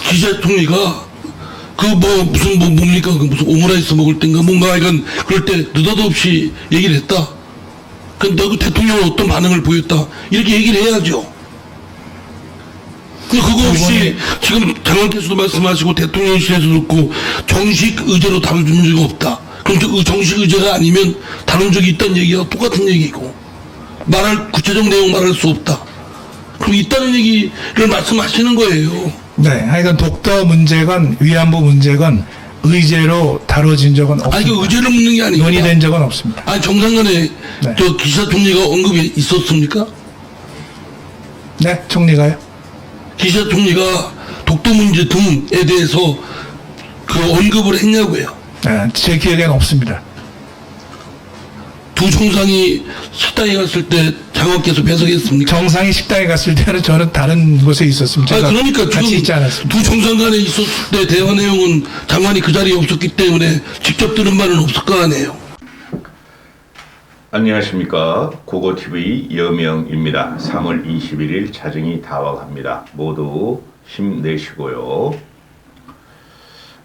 기자 총리가 무슨 뭡니까? 그 무슨 오므라이스 먹을 땐가 뭔가 이건 그럴 때 느닷없이 얘기를 했다. 근데 그 대통령은 어떤 반응을 보였다. 이렇게 얘기를 해야죠. 그거 없이 지금 장관께서도 말씀하시고 대통령실에서도 그렇고 정식 의제로 다뤄준 적이 없다. 그럼 그 정식 의제가 아니면 다룬 적이 있다는 얘기가 똑같은 얘기고 말할 구체적 내용 말할 수 없다. 그럼 있다는 얘기를 말씀하시는 거예요. 네, 하여간 독도 문제건 위안부 문제건 의제로 다뤄진 적은 없습니다. 아니 그 의제를 묻는 게 아니고 논의된 적은 없습니다. 아니 정상간에 네. 저 기시다 총리가 언급이 있었습니까? 네, 총리가요? 기시다 총리가 독도 문제 등에 대해서 그 언급을 했냐고요. 네, 제 기억에는 없습니다. 두 정상이 식당에 갔을 때 장관께서 배석했습니까? 정상이 식당에 갔을 때는 저는 다른 곳에 있었습니다. 아 제가 그러니까 같이 지금 있지 않았습니다. 두 정상 간에 있었을 때 대화 내용은 장관이 그 자리에 없었기 때문에 직접 들은 바는 없을 거 아니에요. 안녕하십니까. 고고TV 여명입니다. 3월 21일 자정이 다가갑니다. 모두 힘내시고요.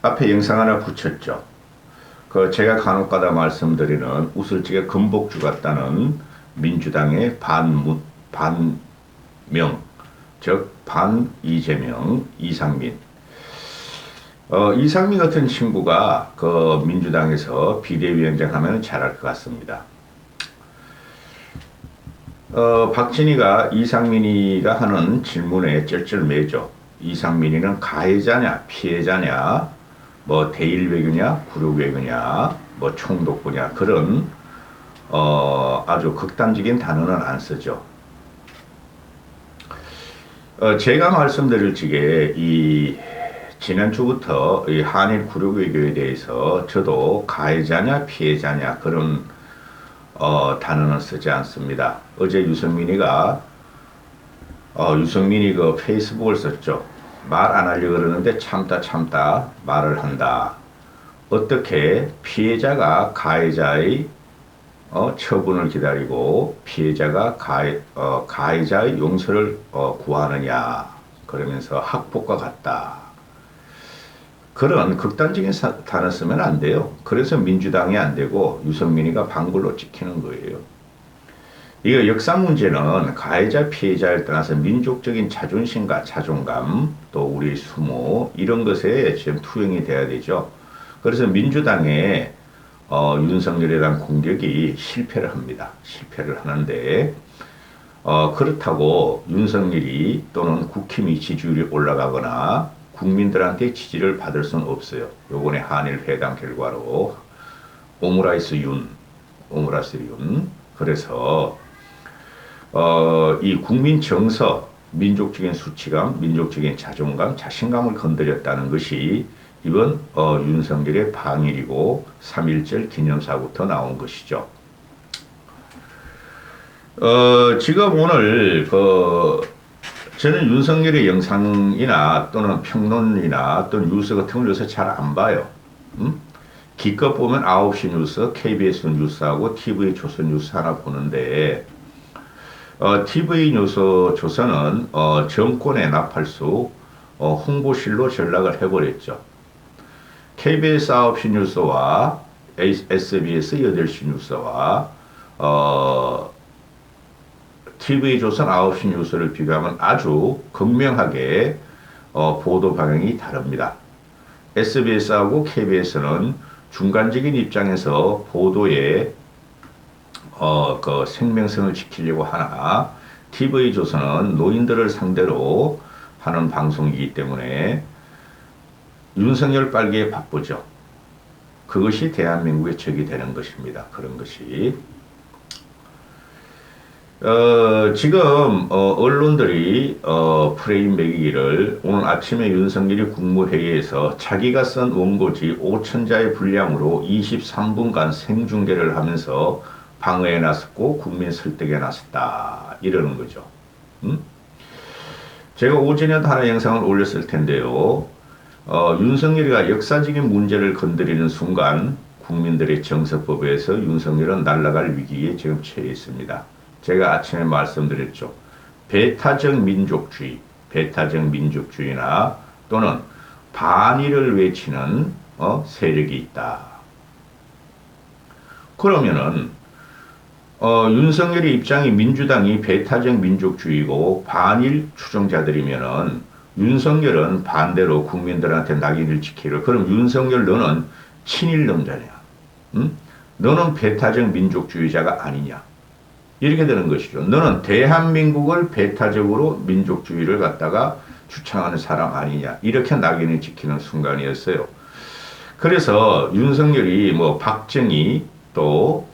앞에 영상 하나 붙였죠. 제가 간혹가다 말씀드리는 우슬찌개 금복주 같다는 민주당의 반명, 즉 반-이재명, 이상민. 이상민 같은 친구가 그 민주당에서 비대위원장 하면 잘할 것 같습니다. 박진희가 이상민이가 하는 질문에 쩔쩔매죠. 이상민이는 가해자냐, 피해자냐, 대일 외교냐, 굴욕 외교냐, 총독부냐, 그런, 아주 극단적인 단어는 안 쓰죠. 제가 말씀드릴 적에 지난주부터 이 한일 굴욕 외교에 대해서 저도 가해자냐, 피해자냐, 그런, 단어는 쓰지 않습니다. 어제 유승민이 그 페이스북을 썼죠. 말 안 하려고 그러는데 참다 말을 한다. 어떻게 피해자가 가해자의 처분을 기다리고 피해자가 가해자의 용서를 구하느냐. 그러면서 학폭과 같다. 그런 극단적인 단어 쓰면 안 돼요. 그래서 민주당이 안 되고 유승민이가 방글로 찍히는 거예요. 이거 역사 문제는 가해자 피해자를 떠나서 민족적인 자존심과 자존감, 또 우리 수모, 이런 것에 지금 투영이 돼야 되죠. 그래서 민주당의 윤석열에 대한 공격이 실패를 합니다. 실패를 하는데 그렇다고 윤석열이 또는 국힘이 지지율이 올라가거나 국민들한테 지지를 받을 수는 없어요. 요번에 한일 회담 결과로 오므라이스 윤. 그래서 이 국민 정서, 민족적인 수치감, 민족적인 자존감, 자신감을 건드렸다는 것이 이번 윤석열의 방일이고 3.1절 기념사부터 나온 것이죠. 지금 오늘 저는 윤석열의 영상이나 또는 평론이나 또는 뉴스 같은 걸 요새 잘 안 봐요. 기껏 보면 9시 뉴스, KBS 뉴스하고 TV 조선 뉴스 하나 보는데 TV 뉴스 조선은 정권의 나팔수 홍보실로 전락을 해버렸죠. KBS 9시 뉴스와 SBS 8시 뉴스와 TV 조선 9시 뉴스를 비교하면 아주 극명하게 보도 방향이 다릅니다. SBS하고 KBS는 중간적인 입장에서 보도에 그 생명성을 지키려고 하나 TV조선은 노인들을 상대로 하는 방송이기 때문에 윤석열 빨기에 바쁘죠. 그것이 대한민국의 적이 되는 것입니다. 그런 것이. 지금 언론들이 프레임 매기기를 오늘 아침에 윤석열이 국무회의에서 자기가 쓴 원고지 5,000자의 분량으로 23분간 생중계를 하면서 방어에 나섰고 국민 설득에 나섰다 이러는 거죠. 제가 오전에도 하나 영상을 올렸을 텐데요. 윤석열이가 역사적인 문제를 건드리는 순간 국민들의 정서법에서 윤석열은 날아갈 위기에 지금 처해 있습니다. 제가 아침에 말씀드렸죠. 배타적 민족주의나 또는 반일을 외치는 세력이 있다. 그러면은 윤석열의 입장이 민주당이 배타적 민족주의고 반일 추종자들이면은 윤석열은 반대로 국민들한테 낙인을 찍기를. 그럼 윤석열 너는 친일 놈자냐? 응? 너는 배타적 민족주의자가 아니냐? 이렇게 되는 것이죠. 너는 대한민국을 배타적으로 민족주의를 갖다가 주창하는 사람 아니냐? 이렇게 낙인을 찍히는 순간이었어요. 그래서 윤석열이 뭐 박정희 또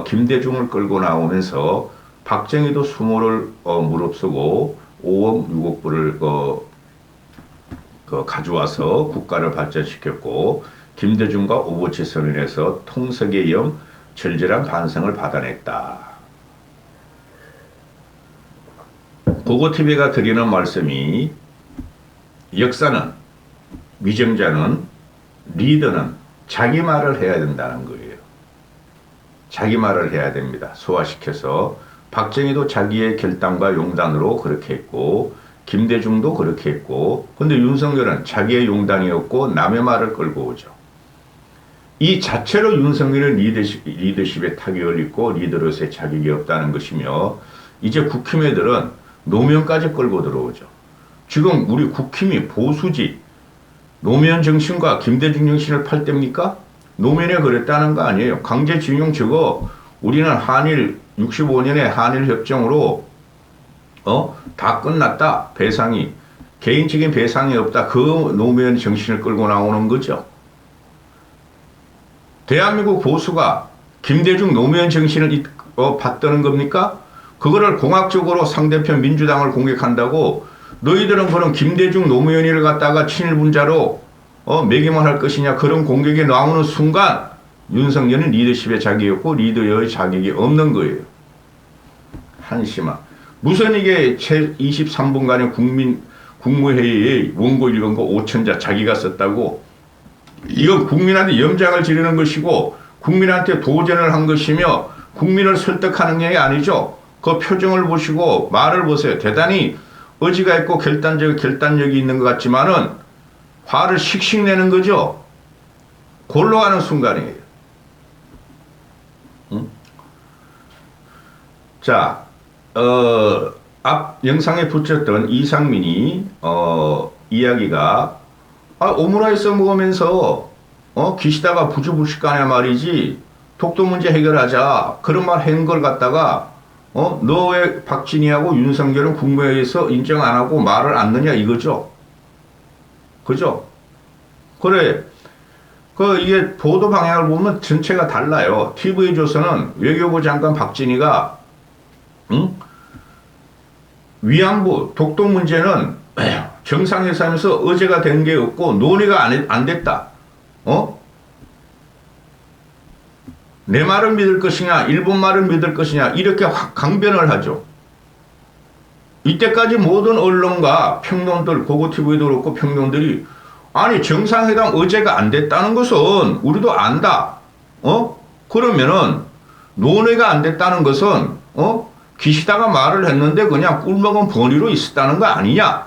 김대중을 끌고 나오면서 박정희도 수모를 무릅쓰고 5억 6억 불을 가져와서 국가를 발전시켰고 김대중과 오버치 선언에서 통석의 염 절절한 반성을 받아냈다. 고고TV가 드리는 말씀이 역사는 위정자는 리더는 자기 말을 해야 된다는 거예요. 자기 말을 해야 됩니다. 소화시켜서 박정희도 자기의 결단과 용단으로 그렇게 했고 김대중도 그렇게 했고 근데 윤석열은 자기의 용단이었고 남의 말을 끌고 오죠. 이 자체로 윤석열은 리더십에 타격을 입고 리더로서의 자격이 없다는 것이며 이제 국힘애들은 노무현까지 끌고 들어오죠. 지금 우리 국힘이 보수지 노무현 정신과 김대중 정신을 팔 때입니까? 노무현이 그랬다는 거 아니에요. 강제징용 저거 우리는 한일 65년에 한일협정으로 다 끝났다. 배상이 개인적인 배상이 없다. 그 노무현 정신을 끌고 나오는 거죠. 대한민국 보수가 김대중 노무현 정신을 받드는 겁니까? 그거를 공학적으로 상대편 민주당을 공격한다고 너희들은 그럼 김대중 노무현이를 갖다가 친일분자로 매기만 할 것이냐 그런 공격에 나오는 순간 윤석열은 리더십의 자격이 없고 리더의 자격이 없는 거예요. 한심한. 무슨 이게 채 23분간의 국무회의의 원고 읽은 거 5천자 자기가 썼다고 이건 국민한테 염장을 지르는 것이고 국민한테 도전을 한 것이며 국민을 설득하는 게 아니죠. 그 표정을 보시고 말을 보세요. 대단히 의지가 있고 결단력이 있는 것 같지만은 화를 씩씩 내는 거죠. 골로 가는 순간이에요. 응? 자, 앞 영상에 붙였던 이상민이 이야기가 오므라이스 먹으면서 기시다가 부주부식간에 말이지 독도 문제 해결하자 그런 말 한 걸 갖다가 너 왜 박진희하고 윤석열은 국무회의에서 인정 안 하고 말을 안 넣냐 이거죠. 그죠? 그래. 이게 보도 방향을 보면 전체가 달라요. TV조선은 외교부 장관 박진희가 위안부 독도 문제는 정상회담에서 의제가 된 게 없고 논의가 안 됐다. 내 말을 믿을 것이냐 일본 말을 믿을 것이냐 이렇게 강변을 하죠. 이때까지 모든 언론과 평론들 고고TV도 그렇고 평론들이 아니 정상회담 의제가 안 됐다는 것은 우리도 안다. 그러면은 논의가 안 됐다는 것은 기시다가 말을 했는데 그냥 꿀먹은 번의로 있었다는 거 아니냐.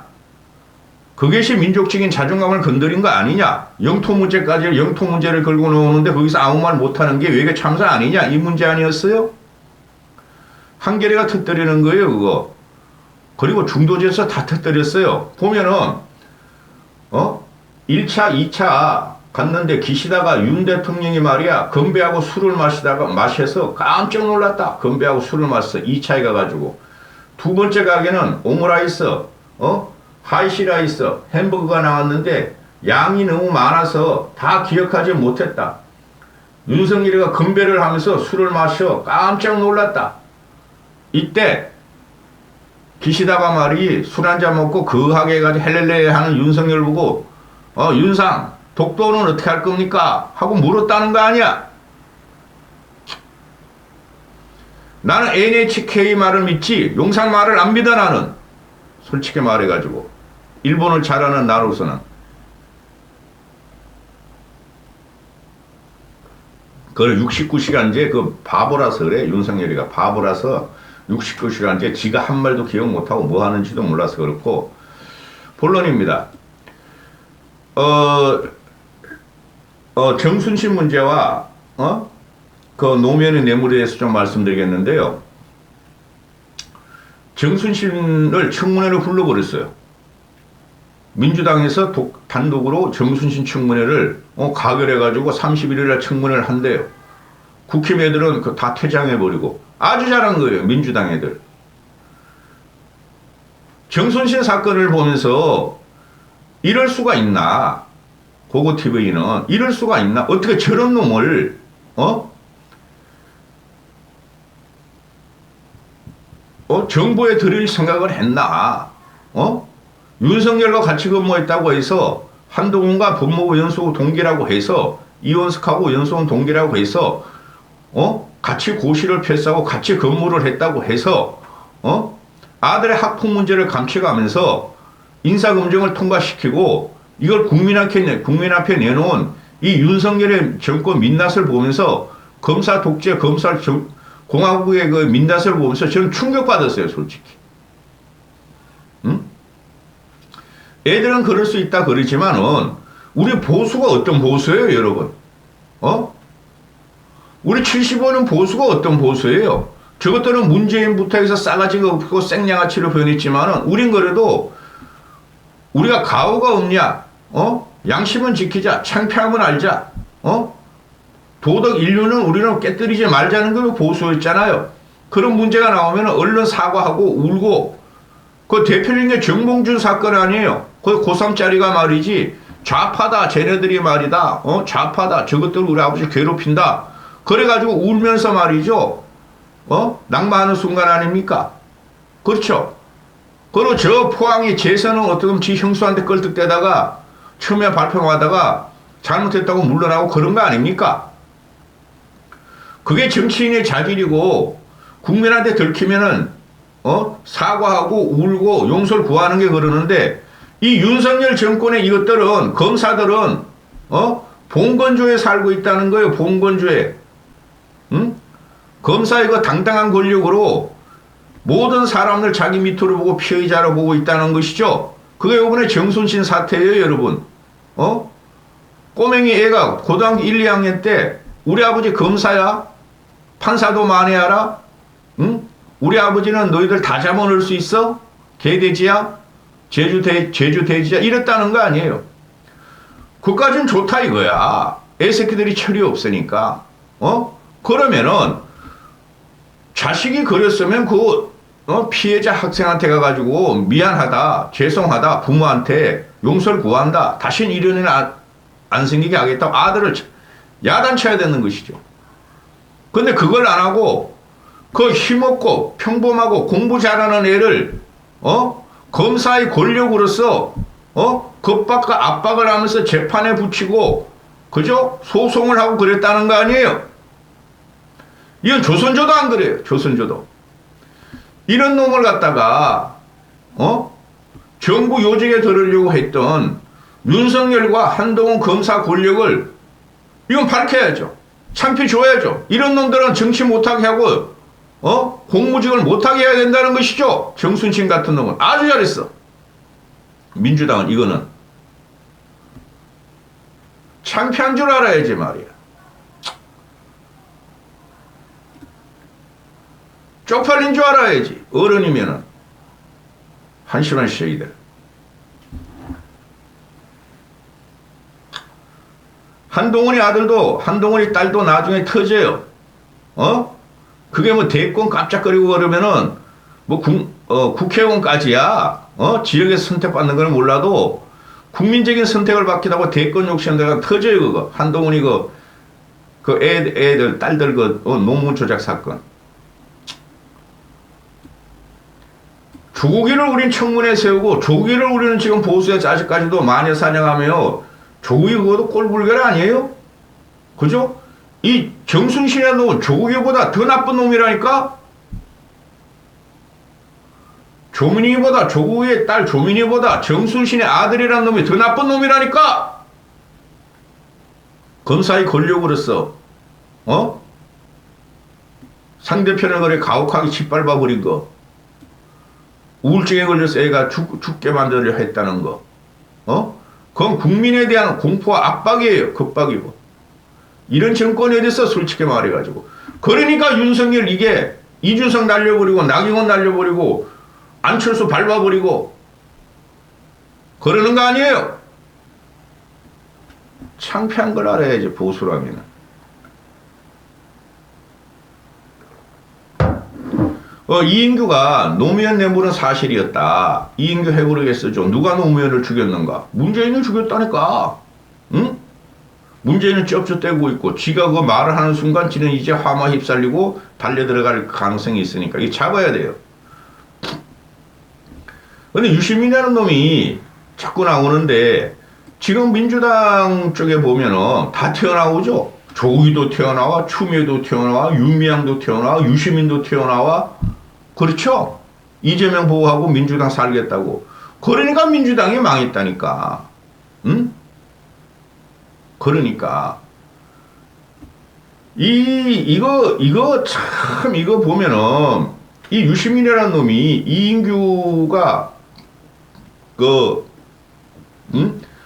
그것이 민족적인 자존감을 건드린 거 아니냐. 영토 문제를 걸고 나오는데 거기서 아무 말 못하는 게 외교 참사 아니냐. 이 문제 아니었어요? 한겨레가 터뜨리는 거예요 그거. 그리고 중도지에서 다 터뜨렸어요. 보면은 1차 2차 갔는데 기시다가 윤 대통령이 말이야 건배하고 술을 마셔서 깜짝 놀랐다. 건배하고 술을 마셔서 2차에 가가지고 두 번째 가게는 오므라이스 하이시라이스 햄버거가 나왔는데 양이 너무 많아서 다 기억하지 못했다. 윤석열이가 건배를 하면서 술을 마셔 깜짝 놀랐다. 이때 기시다가 말이 술 한잔 먹고 거하게 해가지고 헬렐레 하는 윤석열 보고 윤상 독도는 어떻게 할 겁니까? 하고 물었다는 거 아니야. 나는 NHK 말을 믿지 용산 말을 안 믿어. 나는 솔직히 말해가지고 일본을 잘하는 나로서는 그걸 69시간제 그 바보라서 그래. 윤석열이가 바보라서 69시간째 지가 한 말도 기억 못하고 뭐 하는지도 몰라서 그렇고 본론입니다. 정순신 문제와 그 노무현의 뇌물에 대해서 좀 말씀드리겠는데요. 정순신을 청문회로 불러버렸어요. 민주당에서 단독으로 정순신 청문회를 가결해가지고 31일날 청문회를 한대요. 국힘 애들은 다 퇴장해버리고 아주 잘한 거예요. 민주당 애들. 정순신 사건을 보면서 이럴 수가 있나? 고고TV는 이럴 수가 있나? 어떻게 저런 놈을 정부에 드릴 생각을 했나? 윤석열과 같이 근무했다고 해서 한동훈과 법무부 연수원 동기라고 해서 이원석하고 연수원 동기라고 해서 같이 고시를 펼치고 같이 근무를 했다고 해서 아들의 학폭 문제를 감춰가면서 인사검증을 통과시키고 이걸 국민 앞에 내놓은 이 윤석열의 정권 민낯을 보면서 검사 독재, 공화국의 그 민낯을 보면서 저는 충격받았어요, 솔직히. 응? 애들은 그럴 수 있다 그러지만은 우리 보수가 어떤 보수예요, 여러분? 우리 75는 보수가 어떤 보수예요? 저것들은 문재인부터 해서 싸가지가 없고 생양아치로 변했지만은 우린 그래도 우리가 가오가 없냐? 양심은 지키자. 창피함은 알자. 도덕 인류는 우리는 깨뜨리지 말자는 게 보수였잖아요. 그런 문제가 나오면 얼른 사과하고 울고 그 대표적인 게 정봉준 사건 아니에요. 그 고3짜리가 말이지 좌파다 쟤네들이 말이다. 좌파다 저것들 우리 아버지 괴롭힌다. 그래가지고 울면서 말이죠. 낙마하는 순간 아닙니까? 그렇죠. 그리고 저 포항이 재선은 어떻게 보면 지 형수한테 껄떡대다가 처음에 발표하다가 잘못했다고 물러나고 그런 거 아닙니까? 그게 정치인의 자질이고 국민한테 들키면은 사과하고 울고 용서를 구하는 게 그러는데 이 윤석열 정권의 이것들은 검사들은 봉건조에 살고 있다는 거예요. 봉건조에. 응? 검사 이거 당당한 권력으로 모든 사람들 자기 밑으로 보고 피해자로 보고 있다는 것이죠. 그게 이번에 정순신 사태예요, 여러분. 꼬맹이 애가 고등학교 1, 2학년 때 우리 아버지 검사야? 판사도 만회하라? 응? 우리 아버지는 너희들 다 잡아넣을 수 있어? 개돼지야? 제주 돼지야? 이랬다는 거 아니에요. 그까진 좋다 이거야. 애새끼들이 철이 없으니까. 그러면은 자식이 그랬으면 그 피해자 학생한테 가가지고 미안하다, 죄송하다, 부모한테 용서를 구한다. 다시는 이런 일은 안 생기게 하겠다고 아들을 야단쳐야 되는 것이죠. 근데 그걸 안 하고 그 힘없고 평범하고 공부 잘하는 애를 검사의 권력으로서 겁박과 압박을 하면서 재판에 붙이고 그죠? 소송을 하고 그랬다는 거 아니에요? 이건 조선조도 안 그래요. 조선조도. 이런 놈을 갖다가 정부 요직에 들으려고 했던 윤석열과 한동훈 검사 권력을 이건 밝혀야죠. 창피줘야죠. 이런 놈들은 정치 못하게 하고 공무직을 못하게 해야 된다는 것이죠. 정순신 같은 놈은 아주 잘했어. 민주당은 이거는 창피한 줄 알아야지 말이야. 쪽팔린 줄 알아야지. 어른이면은 한심한 시기들. 한동훈이 아들도 한동훈이 딸도 나중에 터져요. 그게 뭐 대권 깜짝거리고 그러면은 뭐 국회의원까지야. 지역에서 선택받는 건 몰라도 국민적인 선택을 받기도 하고 대권 욕심내가 터져요. 그거 한동훈이 그 애들 딸들 논문 조작 사건. 조국이를 우린 청문회에 세우고 조국이를 우리는 지금 보수의 아직까지도 마녀 사냥하며 조국이 그것도 꼴불견 아니에요? 그죠? 이 정순신이라는 놈은 조국이보다 더 나쁜 놈이라니까? 조민희보다 조국의 딸 조민희보다 정순신의 아들이라는 놈이 더 나쁜 놈이라니까? 검사의 권력으로서 상대편을 그래 가혹하게 짓밟아버린 거, 우울증에 걸려서 애가 죽게 만들려 했다는 거, 그건 국민에 대한 공포와 압박이에요. 급박이고. 이런 정권에 대해서 솔직히 말해가지고. 그러니까 윤석열 이게 이준석 날려버리고 나경원 날려버리고 안철수 밟아버리고 그러는 거 아니에요. 창피한 걸 알아야지 보수라면. 이인규가 노무현 내물은 사실이었다. 이인규 해부르겠어죠. 누가 노무현을 죽였는가? 문재인을 죽였다니까. 응? 문재인은 쩝쩝대고 있고 지가 그 말을 하는 순간 지는 이제 화마 휩살리고 달려들어갈 가능성이 있으니까 이게 잡아야 돼요. 근데 유시민이라는 놈이 자꾸 나오는데 지금 민주당 쪽에 보면은 다 튀어나오죠. 조국이도 튀어나와, 추미애도 튀어나와, 윤미향도 튀어나와, 유시민도 튀어나와. 그렇죠? 이재명 보호하고 민주당 살겠다고. 그러니까 민주당이 망했다니까. 응? 그러니까. 이거 참, 이거 보면은, 이 유시민이라는 놈이 이인규가,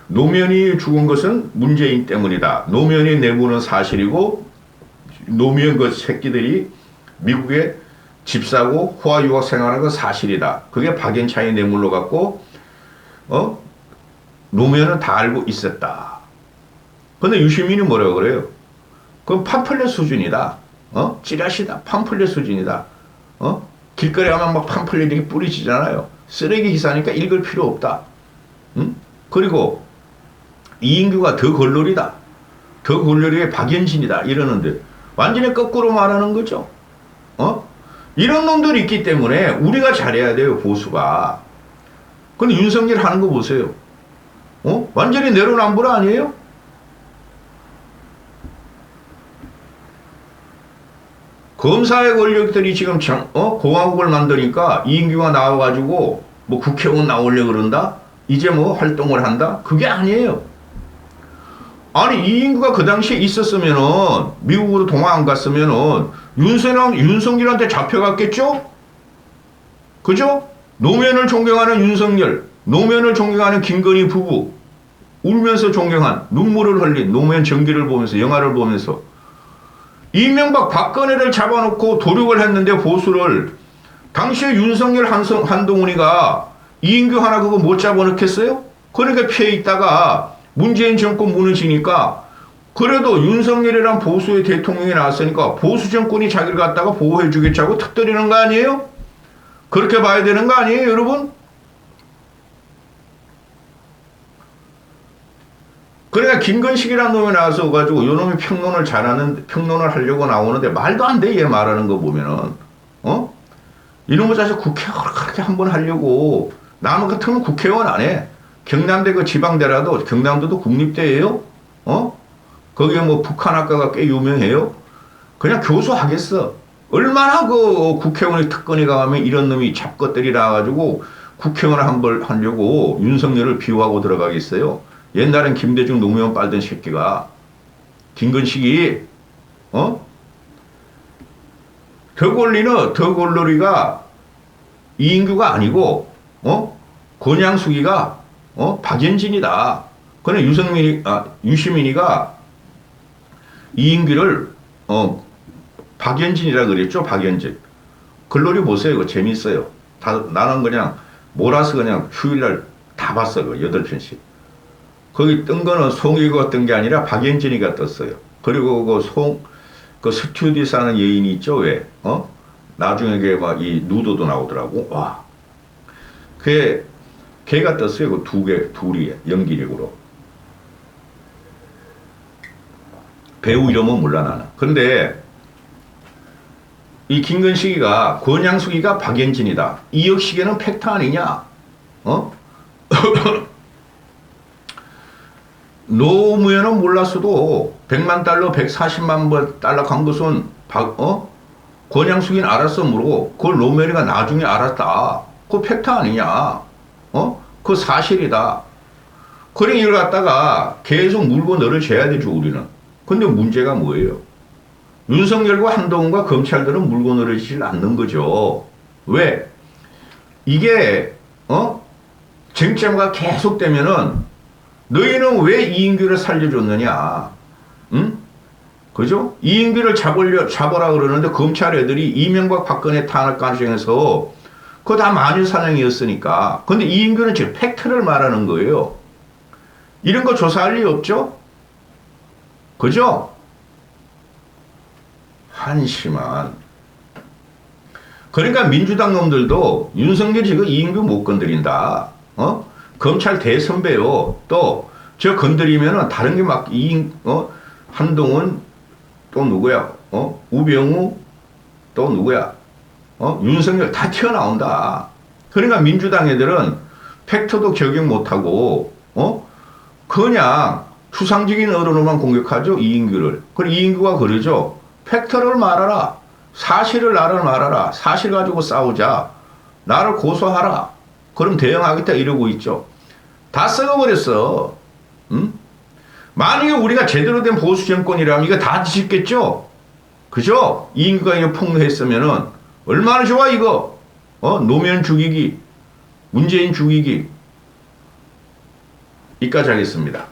노무현이 죽은 것은 문재인 때문이다. 노무현이 내부는 사실이고, 노무현 그 새끼들이 미국에 집 사고 호화 유학 생활하는 건 사실이다. 그게 박연차의 뇌물로 갖고 노무현은 다 알고 있었다. 근데 유시민이 뭐라고 그래요? 그건 팜플렛 수준이다. 찌라시다. 팜플렛 수준이다. 길거리 가면 막 팜플렛 이렇게 뿌리지잖아요. 쓰레기 기사니까 읽을 필요 없다. 응? 그리고 이인규가 더 걸놀이다. 더 걸놀이의 박연진이다. 이러는데 완전히 거꾸로 말하는 거죠. 이런 놈들이 있기 때문에 우리가 잘해야 돼요, 보수가. 근데 윤석열 하는 거 보세요. 완전히 내로남불 아니에요? 검사의 권력들이 지금 공화국을 만드니까 이인규가 나와가지고 뭐 국회의원 나오려고 그런다? 이제 뭐 활동을 한다? 그게 아니에요. 아니, 이인규가 그 당시에 있었으면은, 미국으로 동화 안 갔으면은, 윤석열한테 잡혀갔겠죠? 그죠? 노무현을 존경하는 윤석열, 노무현을 존경하는 김건희 부부, 울면서 존경한, 눈물을 흘린 노무현 전기를 보면서, 영화를 보면서, 이명박 박근혜를 잡아놓고 도륙을 했는데, 보수를, 당시에 윤석열 한동훈이가 이인규 하나 그거 못 잡아놓겠어요? 그러니까 피해 있다가, 문재인 정권 무너지니까 그래도 윤석열이란 보수의 대통령이 나왔으니까 보수 정권이 자기를 갖다가 보호해 주겠다고 턱들이는 거 아니에요? 그렇게 봐야 되는 거 아니에요, 여러분? 그러니까 김건식이라는 놈이 나와서 가지고 요 놈이 평론을 하려고 나오는데 말도 안 돼, 얘 말하는 거 보면은. 이놈의 자식 국회의원 그렇게 한번 하려고 남 같으면 국회의원 안 해. 경남대 그 지방대라도 경남도도 국립대예요. 거기에 뭐 북한학과가 꽤 유명해요. 그냥 교수 하겠어. 얼마나 그 국회의원의 특권이 강하면 이런 놈이 잡것들이 나와가지고 국회의원을 한번 하려고 윤석열을 비호하고 들어가겠어요. 옛날엔 김대중 노무현 빨던 새끼가 김건식이 더 이인규가 아니고 권양숙이가 박연진이다. 그런데 유시민이가 이인규를 박연진이라 그랬죠. 박연진. 글로리 보세요. 그거 재밌어요. 나는 그냥 몰아서 그냥 휴일날 다 봤어. 그 8편씩. 거기 뜬 거는 송이가 뜬 게 아니라 박연진이가 떴어요. 그리고 그 스튜디오스 하는 여인이 있죠. 왜? 나중에 막 이 누도도 나오더라고. 와. 걔가 떴어요. 그 둘이 연기력으로. 배우 이름은 몰라 나는. 근데 이 김건식이가 권양숙이가 박연진이다. 이혁식에는 팩트 아니냐? 노무현은 몰랐어도 100만 달러, 140만 달러 간 것은 권양숙이는 알았어 모르고 그걸 노무현이가 나중에 알았다. 그거 팩트 아니냐? 그거 사실이다. 그래 이걸 갖다가 계속 물고 늘어져야 되죠, 우리는. 근데 문제가 뭐예요? 윤석열과 한동훈과 검찰들은 물고 늘어지질 않는 거죠. 왜? 이게 쟁점가 계속되면은 너희는 왜 이인규를 살려줬느냐? 응? 그죠? 이인규를 잡아라 그러는데 검찰 애들이 이명박 박근혜 탄핵 과정에서 그거 다 마녀사냥이었으니까. 근데 이인규는 지금 팩트를 말하는 거예요. 이런 거 조사할 리 없죠? 그죠? 한심한. 그러니까 민주당 놈들도 윤석열이 지금 이인규 못 건드린다. 검찰 대선배요. 또 저 건드리면은 다른 게 막 한동훈 또 누구야? 우병우 또 누구야? 윤석열 다 튀어나온다. 그러니까 민주당 애들은 팩트도 적용 못하고 그냥 추상적인 언어로만 공격하죠. 이인규를. 그리고 이인규가 그러죠. 팩트를 말하라. 사실을 나를 말하라. 사실 가지고 싸우자. 나를 고소하라. 그럼 대응하겠다 이러고 있죠. 다 썩어버렸어. 응? 만약에 우리가 제대로 된 보수 정권이라면 이거 다 뒤집겠죠? 그죠? 이인규가 이거 폭로했으면은 얼마나 좋아 이거. 노무현 죽이기, 문재인 죽이기. 여기까지 하겠습니다.